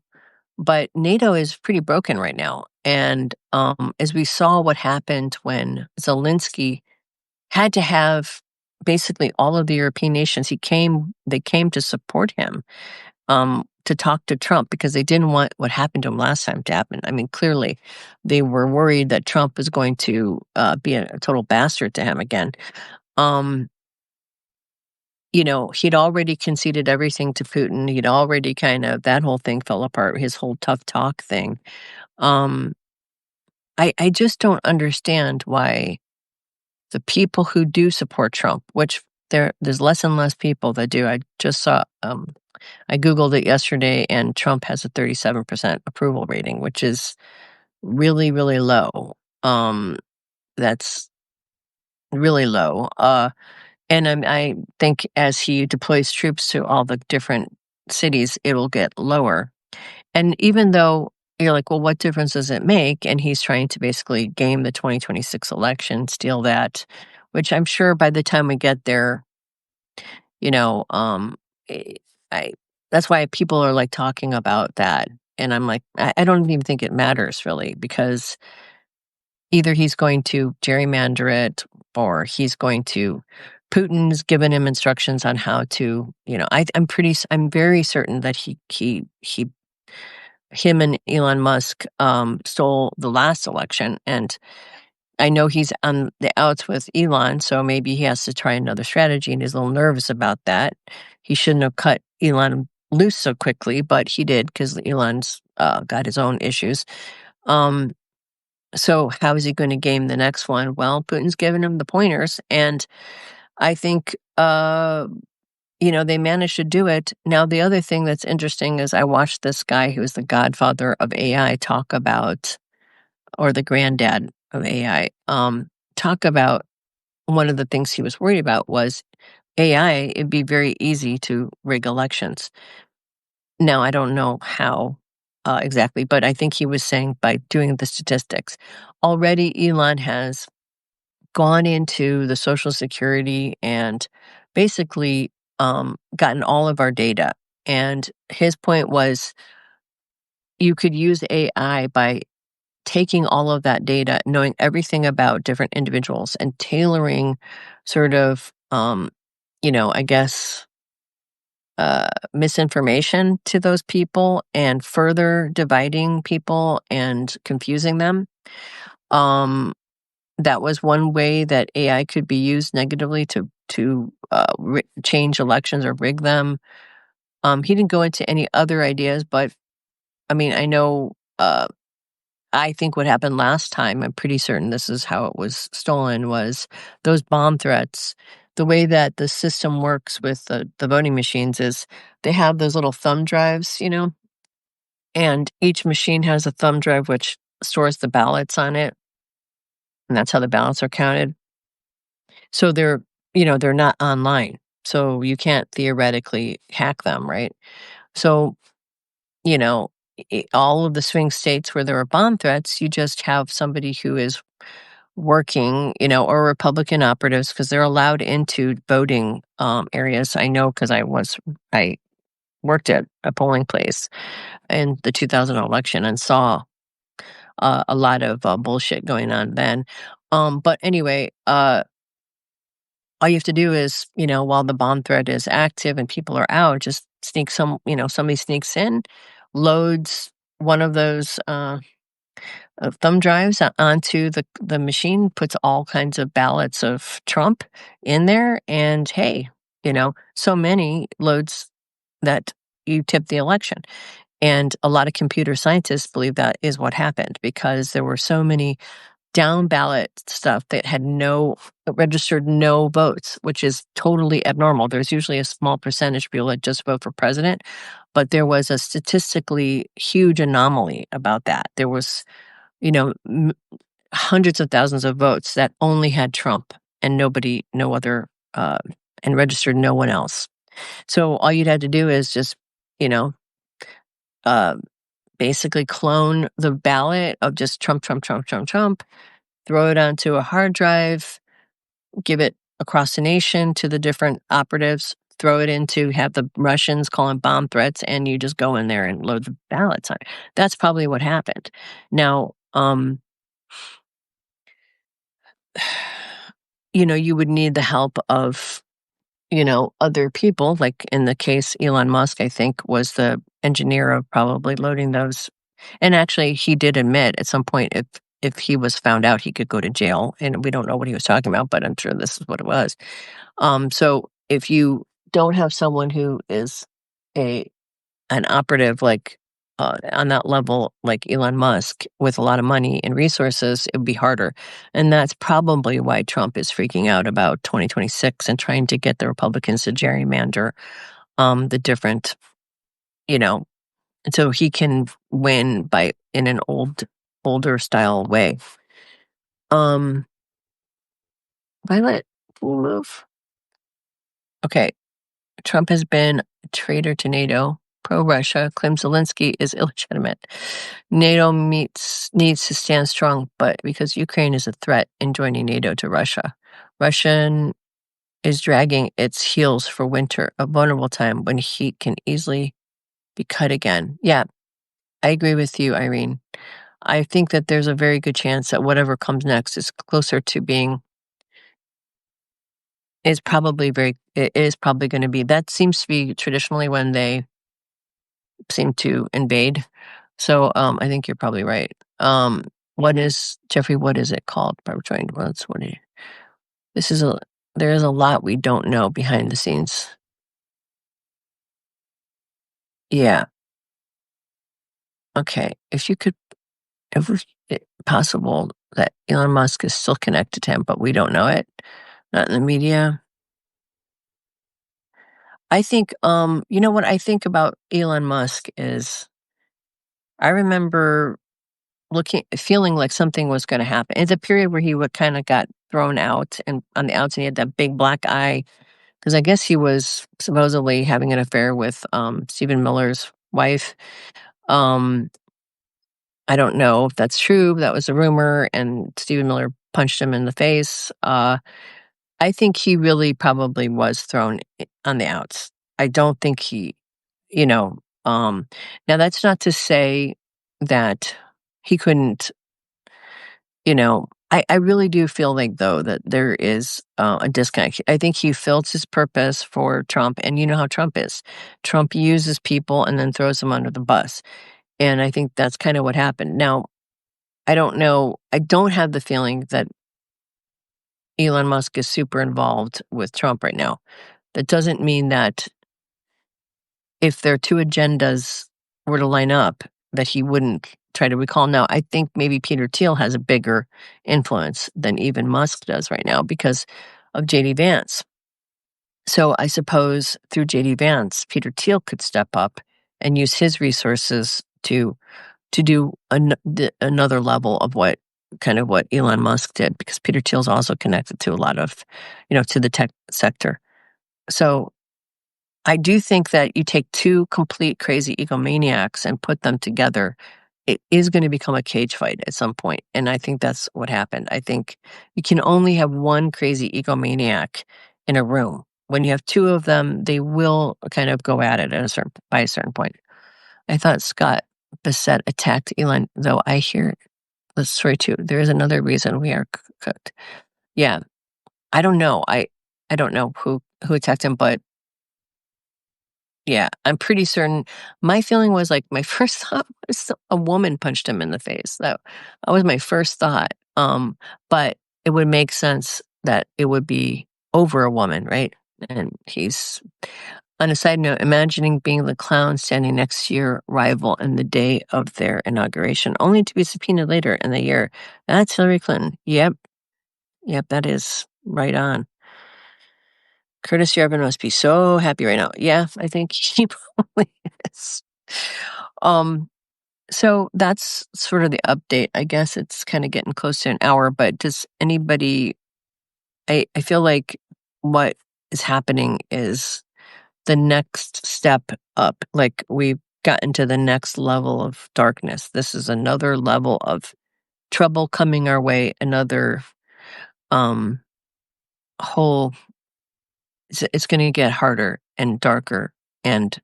But NATO is pretty broken right now. And as we saw what happened when Zelensky had to have basically all of the European nations, they came to support him, to talk to Trump because they didn't want what happened to him last time to happen. I mean, clearly, they were worried that Trump was going to be a total bastard to him again. Um, he'd already conceded everything to Putin. He'd already that whole thing fell apart, his whole tough talk thing. Um, I just don't understand why the people who do support Trump, which there's less and less people that do. I just saw, I Googled it yesterday, and Trump has a 37% approval rating, which is really, really low. That's really low. And I think as he deploys troops to all the different cities, it'll get lower. And even though you're like, well, what difference does it make? And he's trying to basically game the 2026 election, steal that, which I'm sure by the time we get there, you know, um, eh, I that's why people are like talking about that. And I'm like, I don't even think it matters really, because either he's going to gerrymander it, or he's going to Putin's given him instructions on how to, I'm very certain that him and Elon Musk stole the last election, and I know he's on the outs with Elon, so maybe he has to try another strategy, and he's a little nervous about that. He shouldn't have cut Elon loose so quickly, but he did because Elon's got his own issues. Um, so how is he going to game the next one? Well, Putin's given him the pointers, and I think they managed to do it. Now, the other thing that's interesting is I watched this guy who's the godfather of AI talk about, or the granddad of AI, talk about one of the things he was worried about was AI. It'd be very easy to rig elections. Now I don't know how, exactly, but I think he was saying by doing the statistics. Already Elon has gone into the Social Security and basically, gotten all of our data, and his point was you could use AI by taking all of that data, knowing everything about different individuals and tailoring sort of, I guess, misinformation to those people and further dividing people and confusing them. Um, that was one way that AI could be used negatively to change elections or rig them. He didn't go into any other ideas, but I mean, I know. I think what happened last time, I'm pretty certain this is how it was stolen, was those bomb threats. The way that the system works with the voting machines is they have those little thumb drives, and each machine has a thumb drive which stores the ballots on it, and that's how the ballots are counted. So they're not online. So you can't theoretically hack them, right? So, you know, all of the swing states where there are bomb threats, you just have somebody who is working, or Republican operatives because they're allowed into voting areas. I know because I worked at a polling place in the 2000 election and saw a lot of bullshit going on then. But anyway, all you have to do is, while the bomb threat is active and people are out, just somebody sneaks in, loads one of those thumb drives onto the machine, puts all kinds of ballots of Trump in there, and hey, so many loads that you tip the election. And a lot of computer scientists believe that is what happened because there were so many down ballot stuff that had registered no votes, which is totally abnormal. There's usually a small percentage of people that just vote for president, but there was a statistically huge anomaly about that. There was, you know, m- hundreds of thousands of votes that only had Trump and no other, and registered no one else. So all you'd had to do is just, you know, uh, basically clone the ballot of just Trump, Trump, Trump, Trump, Trump, throw it onto a hard drive, give it across the nation to the different operatives, throw it into, have the Russians calling bomb threats, and you just go in there and load the ballots on. That's probably what happened. Now, you would need the help of, other people, like in the case, Elon Musk, I think, was the engineer of probably loading those. And actually, he did admit at some point if he was found out, he could go to jail. And we don't know what he was talking about, but I'm sure this is what it was. So if you don't have someone who is a an operative like on that level, like Elon Musk, with a lot of money and resources, it would be harder. And that's probably why Trump is freaking out about 2026 and trying to get the Republicans to gerrymander the different, you know, so he can win by in an older style way. Violet, move. Okay, Trump has been a traitor to NATO, pro-Russia, claims Zelensky is illegitimate. NATO needs to stand strong, but because Ukraine is a threat in joining NATO to Russia. Russian is dragging its heels for winter, a vulnerable time when heat can easily be cut again. Yeah, I agree with you, Irene. I think that there's a very good chance that whatever comes next is closer to being it is probably going to be that seems to be traditionally when they seem to invade. So, I think you're probably right. What is Jeffrey, what is it called? Joined once, what do you this is a there is a lot we don't know behind the scenes. Yeah, okay. If it's possible that Elon Musk is still connected to him, but we don't know it, not in the media. I think, what I think about Elon Musk is I remember feeling like something was gonna happen. It's a period where he would kinda got thrown out and on the outs, and he had that big black eye, because I guess he was supposedly having an affair with, Stephen Miller's wife. Um, I don't know if that's true. That was a rumor, and Stephen Miller punched him in the face. I think he really probably was thrown on the outs. I don't think he, you know, um, now that's not to say that he couldn't, I really do feel like though that there is a disconnect. I think he filled his purpose for Trump, and you know how Trump is. Trump uses people and then throws them under the bus. And I think that's kind of what happened. Now, I don't know. I don't have the feeling that Elon Musk is super involved with Trump right now. That doesn't mean that if their two agendas were to line up, that he wouldn't try to recall. Now, I think maybe Peter Thiel has a bigger influence than even Musk does right now because of JD Vance. So I suppose through JD Vance, Peter Thiel could step up and use his resources to do another level of what Elon Musk did, because Peter Thiel's also connected to a lot of, to the tech sector. So I do think that you take two complete crazy egomaniacs and put them together, it is going to become a cage fight at some point. And I think that's what happened. I think you can only have one crazy egomaniac in a room. When you have two of them, they will kind of go at it by a certain point. I thought Scott Bissett attacked Elon, though I hear the story too. There is another reason we are cooked. Yeah, I don't know. I don't know who attacked him, but yeah, I'm pretty certain. My feeling was like my first thought was a woman punched him in the face. That was my first thought. But it would make sense that it would be over a woman, right? And he's on a side note, imagining being the clown standing next to your rival in the day of their inauguration, only to be subpoenaed later in the year. That's Hillary Clinton. Yep, that is right on. Curtis Yarvin must be so happy right now. Yeah, I think he probably is. Um, so that's sort of the update. I guess it's kind of getting close to an hour, but does anybody, I feel like what is happening is the next step up. Like we've gotten to the next level of darkness. This is another level of trouble coming our way, another um whole it's going to get harder and darker. And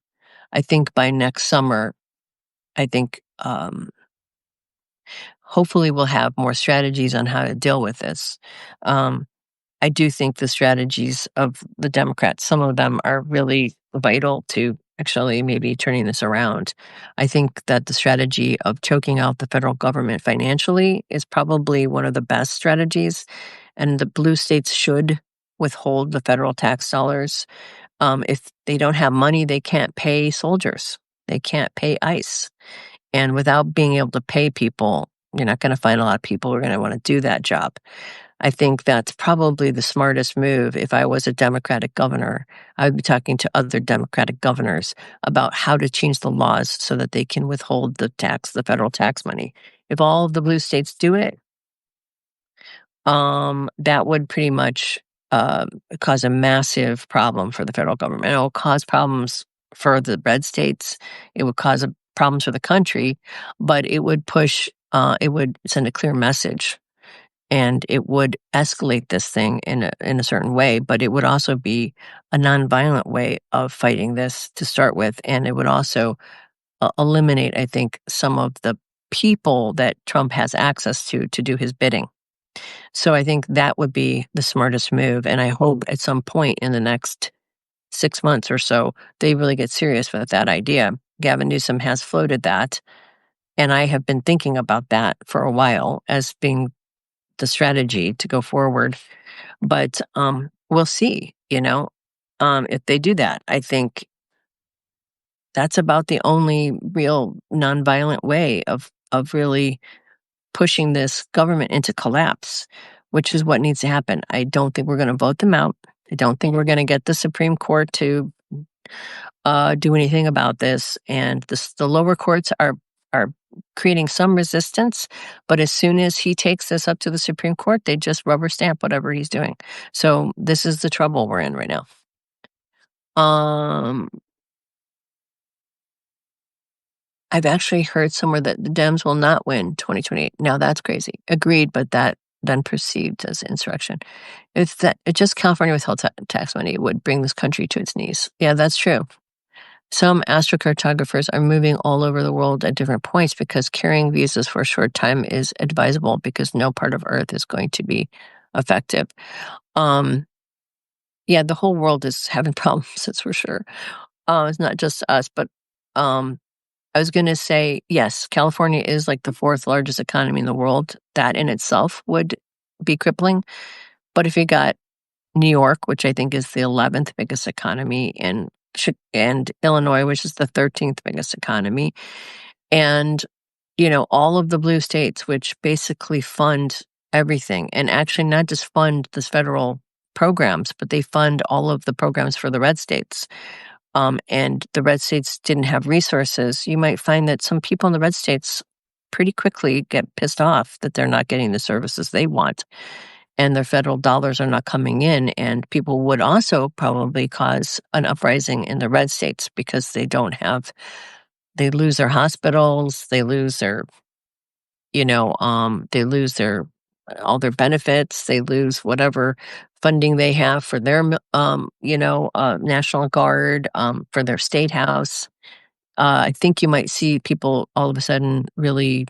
I think by next summer, I think hopefully we'll have more strategies on how to deal with this. I do think the strategies of the Democrats, some of them are really vital to actually maybe turning this around. I think that the strategy of choking out the federal government financially is probably one of the best strategies, and the blue states should withhold the federal tax dollars. If they don't have money, they can't pay soldiers. They can't pay ICE. And without being able to pay people, you're not going to find a lot of people who are going to want to do that job. I think that's probably the smartest move. If I was a Democratic governor, I would be talking to other Democratic governors about how to change the laws so that they can withhold the federal tax money. If all of the blue states do it, that would pretty much cause a massive problem for the federal government. It will cause problems for the red states. It would cause problems for the country, but it would it would send a clear message, and it would escalate this thing in a certain way. But it would also be a nonviolent way of fighting this to start with, and it would also eliminate, I think, some of the people that Trump has access to do his bidding. So I think that would be the smartest move, and I hope at some point in the next 6 months or so, they really get serious with that idea. Gavin Newsom has floated that, and I have been thinking about that for a while as being the strategy to go forward. But we'll see, if they do that. I think that's about the only real nonviolent way of really pushing this government into collapse, which is what needs to happen. I don't think we're going to vote them out. I don't think we're going to get the Supreme Court to do anything about this. And the lower courts are creating some resistance, but as soon as he takes this up to the Supreme Court, they just rubber stamp whatever he's doing. So this is the trouble we're in right now. Um, I've actually heard somewhere that the Dems will not win 2028. Now that's crazy. Agreed, but that then perceived as insurrection. If that just California withheld tax money would bring this country to its knees. Yeah, that's true. Some astrocartographers are moving all over the world at different points because carrying visas for a short time is advisable because no part of Earth is going to be effective. Um, yeah, the whole world is having problems, that's for sure. It's not just us, but um, I was going to say, yes, California is like the fourth largest economy in the world. That in itself would be crippling. But if you got New York, which I think is the 11th biggest economy, and Illinois, which is the 13th biggest economy, and all of the blue states, which basically fund everything, and actually not just fund the federal programs, but they fund all of the programs for the red states. And the red states didn't have resources. You might find that some people in the red states pretty quickly get pissed off that they're not getting the services they want and their federal dollars are not coming in. And people would also probably cause an uprising in the red states because they lose their hospitals, they lose their, they lose all their benefits, they lose whatever funding they have for their, National Guard, for their state house. I think you might see people all of a sudden really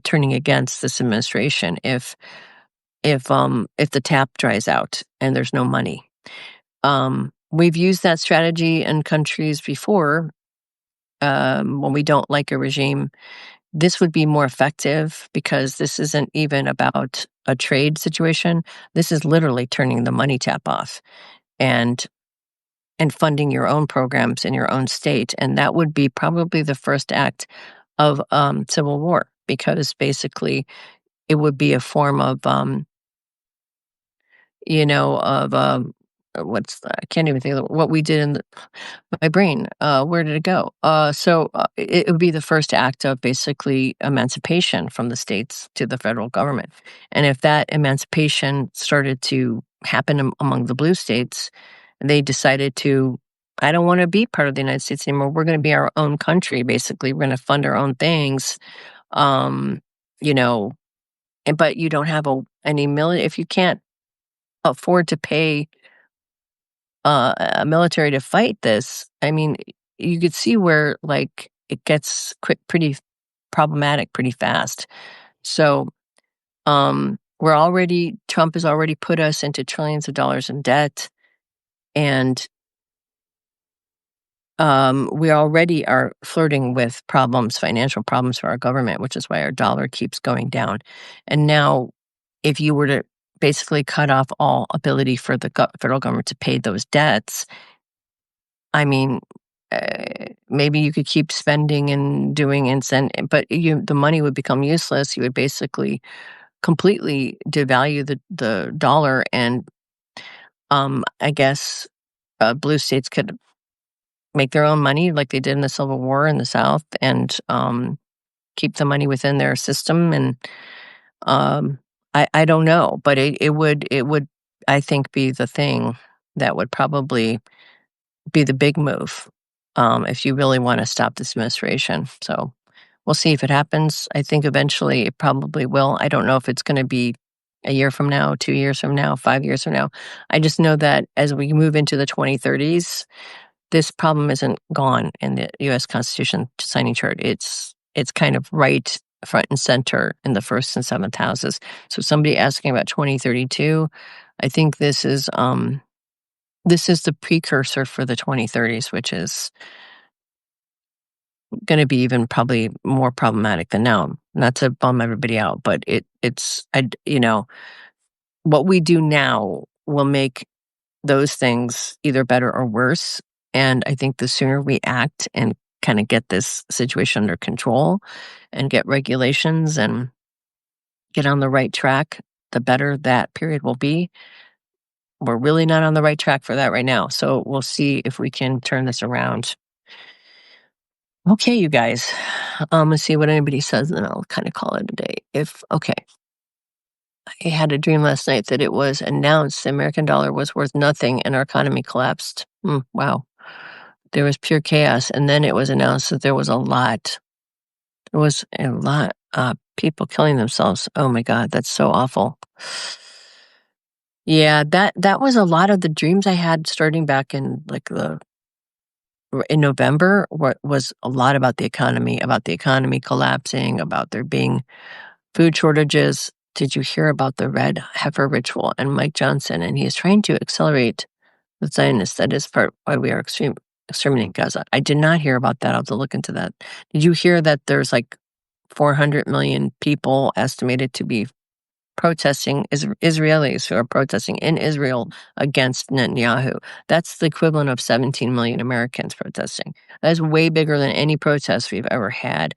turning against this administration if the tap dries out and there's no money. We've used that strategy in countries before when we don't like a regime. This would be more effective because this isn't even about a trade situation. This is literally turning the money tap off and funding your own programs in your own state. And that would be probably the first act of civil war because basically it would be a form of I can't even think of what we did in my brain. Where did it go? It would be the first act of basically emancipation from the states to the federal government. And if that emancipation started to happen among the blue states, they decided to, I don't want to be part of the United States anymore. We're going to be our own country. Basically, we're going to fund our own things. Um, but you don't have any military. If you can't afford to pay a military to fight this, I mean, you could see where like it gets pretty problematic pretty fast. So Trump has already put us into trillions of dollars in debt, and we already are flirting with financial problems for our government, which is why our dollar keeps going down. And now, if you were to basically cut off all ability for the federal government to pay those debts, I mean, maybe you could keep spending and doing but the money would become useless. You would basically completely devalue the dollar, and I guess blue states could make their own money like they did in the Civil War in the South, and keep the money within their system. And I don't know, but it would I think be the thing that would probably be the big move if you really want to stop this administration. So we'll see if it happens. I think eventually it probably will. I don't know if it's going to be a year from now, 2 years from now, 5 years from now. I just know that as we move into the 2030s, this problem isn't gone in the U.S. Constitution signing chart. It's kind of right front and center in the first and seventh houses. So somebody asking about 2032, I think this is the precursor for the 2030s, which is going to be even probably more problematic than now. Not to bum everybody out, but what we do now will make those things either better or worse. And I think the sooner we act and kind of get this situation under control and get regulations and get on the right track, the better that period will be. We're really not on the right track for that right now. So we'll see if we can turn this around. Okay, you guys. Let's see what anybody says, and I'll kind of call it a day. I had a dream last night that it was announced the American dollar was worth nothing and our economy collapsed. Wow. There was pure chaos, and then it was announced that there was a lot There was a lot people killing themselves. Oh my god, that's so awful. Yeah, that was a lot of the dreams I had starting back in, like, the in November, what was a lot about the economy collapsing, about there being food shortages. Did you hear about the red heifer ritual and Mike Johnson? And he is trying to accelerate the Zionists. That is part why we are exterminating Gaza. I did not hear about that. I'll have to look into that. Did you hear that there's like 400 million people estimated to be protesting, Israelis who are protesting in Israel against Netanyahu? That's the equivalent of 17 million Americans protesting. That is way bigger than any protest we've ever had.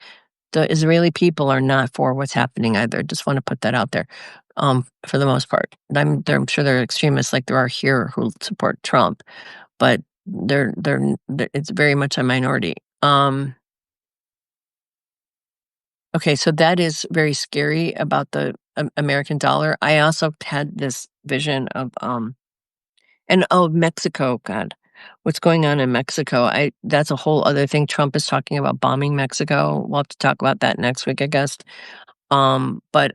The Israeli people are not for what's happening either. Just want to put that out there. For the most part, I'm sure there are extremists like there are here who support Trump, but it's very much a minority. Okay, so that is very scary about the American dollar. I also had this vision of and oh, Mexico, God, what's going on in Mexico? That's a whole other thing. Trump is talking about bombing Mexico. We'll have to talk about that next week, I guess. But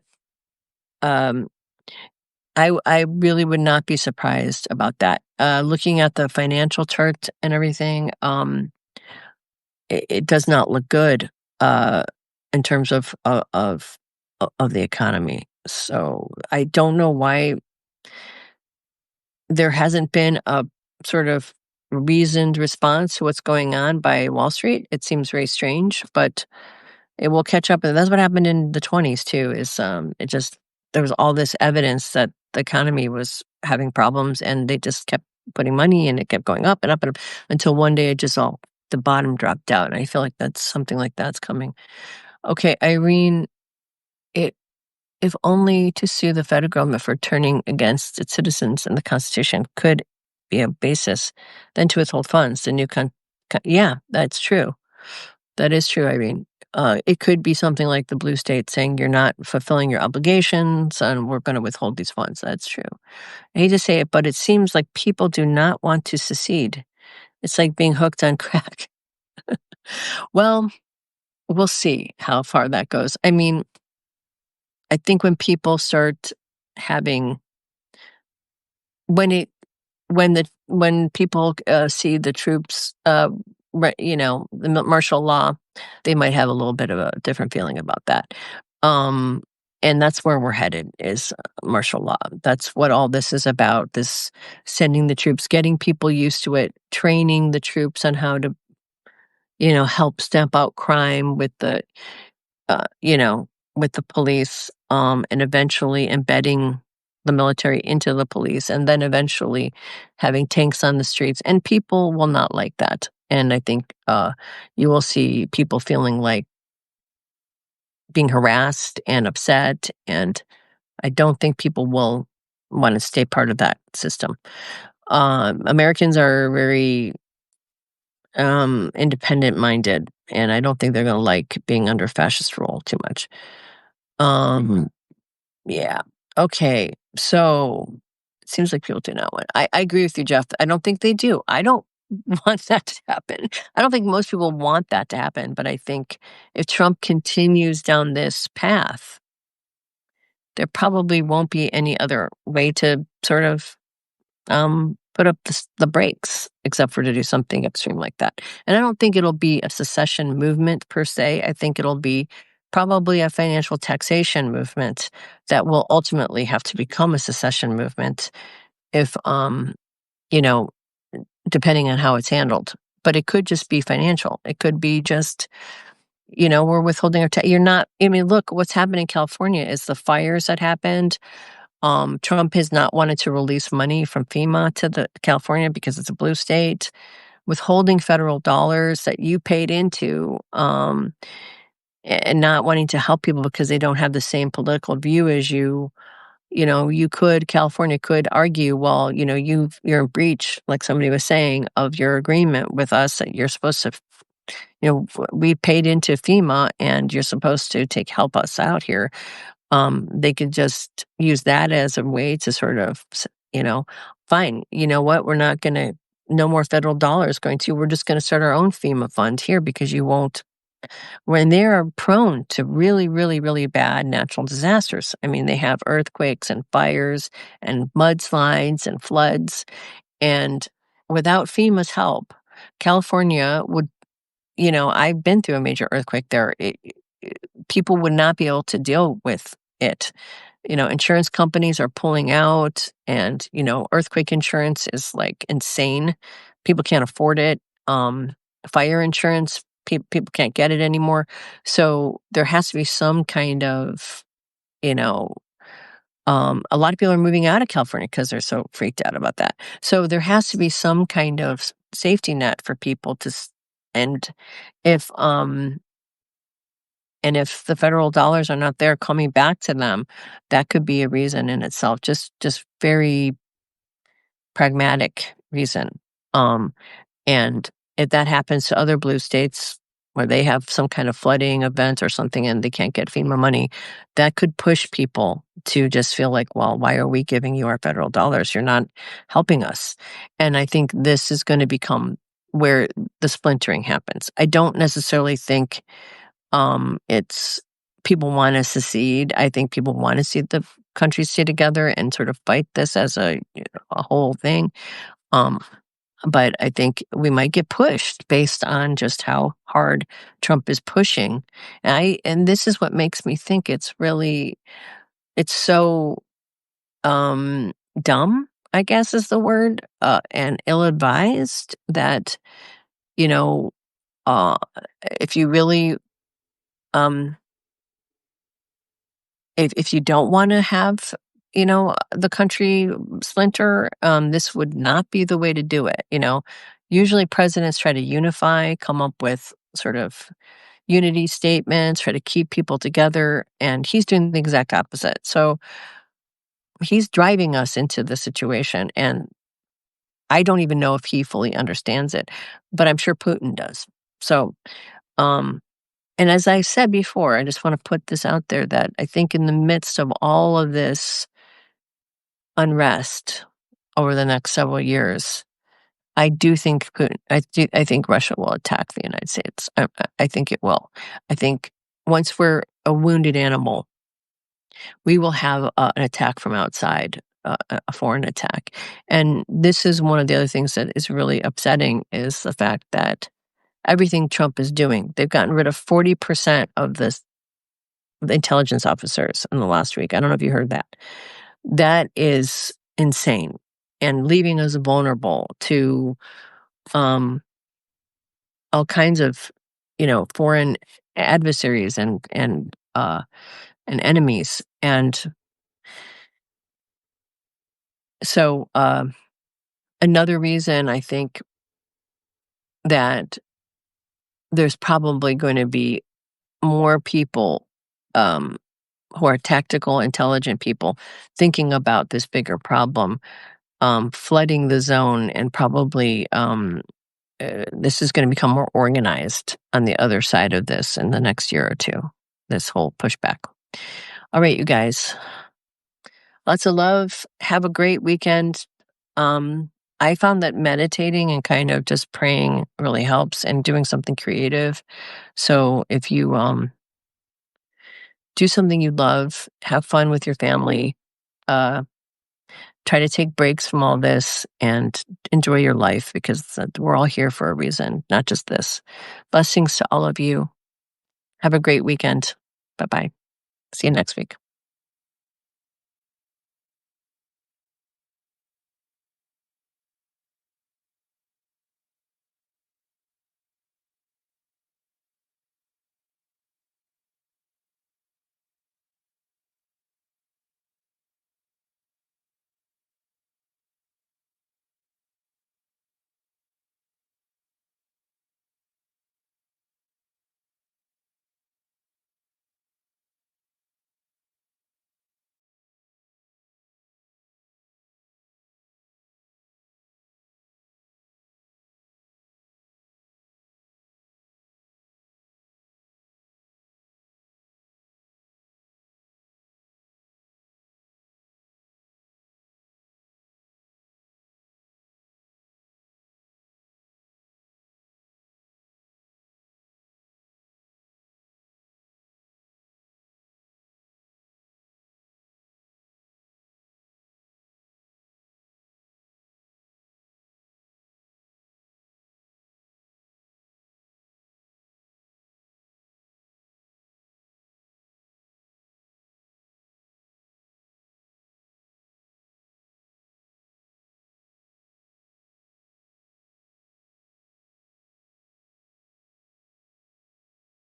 um, I really would not be surprised about that. Looking at the financial chart and everything, it does not look good in terms of the economy. So I don't know why there hasn't been a sort of reasoned response to what's going on by Wall Street. It seems very strange, but it will catch up. And that's what happened in the 20s too, is it just there was all this evidence that the economy was having problems and they just kept putting money and it kept going up and up and up until one day it just all the bottom dropped out. And I feel like that's something like that's coming. Okay, Irene, it if only to sue the federal government for turning against its citizens and the Constitution could be a basis, then to withhold funds. The new yeah, that's true. That is true, Irene. It could be something like the blue state saying you're not fulfilling your obligations and we're going to withhold these funds. That's true. I hate to say it, but it seems like people do not want to secede. It's like being hooked on crack. Well, we'll see how far that goes. I mean, I think when people start having when it when people see the troops, the martial law, they might have a little bit of a different feeling about that. Um, and that's where we're headed is martial law. That's what all this is about. This sending the troops, getting people used to it, training the troops on how to, help stamp out crime with uh, you know, with the police, and eventually embedding the military into the police, and then eventually having tanks on the streets. And people will not like that. And I think you will see people feeling like being harassed and upset. And I don't think people will want to stay part of that system. Americans are very independent minded, and I don't think they're going to like being under fascist rule too much. Um, yeah. Okay. So it seems like people do not want. I agree with you, Jeff. I don't think they do. I don't want that to happen. I don't think most people want that to happen. But I think if Trump continues down this path, there probably won't be any other way to sort of put up the brakes, except for to do something extreme like that. And I don't think it'll be a secession movement per se. I think it'll be probably a financial taxation movement that will ultimately have to become a secession movement if, you know, depending on how it's handled. But it could just be financial. It could be just, we're withholding our tax. You're not, I mean, look, what's happened in California is the fires that happened. Trump has not wanted to release money from FEMA to the California because it's a blue state, withholding federal dollars that you paid into, and not wanting to help people because they don't have the same political view as you. California could argue, well, you're in breach, like somebody was saying, of your agreement with us that you're supposed to, we paid into FEMA and you're supposed to help us out here. They could just use that as a way to sort of, fine, you know what, we're not going to, no more federal dollars going to, we're just going to start our own FEMA fund here because you won't when they are prone to really, really, really bad natural disasters. I mean, they have earthquakes and fires and mudslides and floods. And without FEMA's help, California would, I've been through a major earthquake there. People would not be able to deal with it. Insurance companies are pulling out, and, earthquake insurance is like insane. People can't afford it. Fire insurance, people can't get it anymore. So there has to be some kind of, you know, a lot of people are moving out of California because they're so freaked out about that. So there has to be some kind of safety net for people and if, and if the federal dollars are not there coming back to them, that could be a reason in itself, just very pragmatic reason. And if that happens to other blue states where they have some kind of flooding event or something and they can't get FEMA money, that could push people to just feel like, well, why are we giving you our federal dollars? You're not helping us. And I think this is going to become where the splintering happens. I don't necessarily think it's people want to secede. I think people want to see the country stay together and sort of fight this as a whole thing. Um, but I think we might get pushed based on just how hard Trump is pushing. And this is what makes me think it's so dumb, I guess is the word, and ill-advised that, you know, uh, if you really um if you don't want to have, the country splinter, this would not be the way to do it. Usually presidents try to unify, come up with sort of unity statements, try to keep people together, and he's doing the exact opposite. So he's driving us into the situation, and I don't even know if he fully understands it, but I'm sure Putin does. So, um, and as I said before, I just want to put this out there that I think in the midst of all of this unrest over the next several years, I do think I think Russia will attack the United States. I think it will. I think once we're a wounded animal, we will have an attack from outside, a foreign attack. And this is one of the other things that is really upsetting is the fact that everything Trump is doing, they've gotten rid of 40% of the intelligence officers in the last week. I don't know if you heard that. That is insane and leaving us vulnerable to um, all kinds of, foreign adversaries and enemies. And so another reason I think that there's probably going to be more people um, who are tactical, intelligent people thinking about this bigger problem, flooding the zone, and probably this is going to become more organized on the other side of this in the next year or two, this whole pushback. All right, you guys, lots of love. Have a great weekend. I found that meditating and kind of just praying really helps and doing something creative. So if you do something you love, have fun with your family, uh, try to take breaks from all this and enjoy your life because we're all here for a reason, not just this. Blessings to all of you. Have a great weekend. Bye bye. See you next week.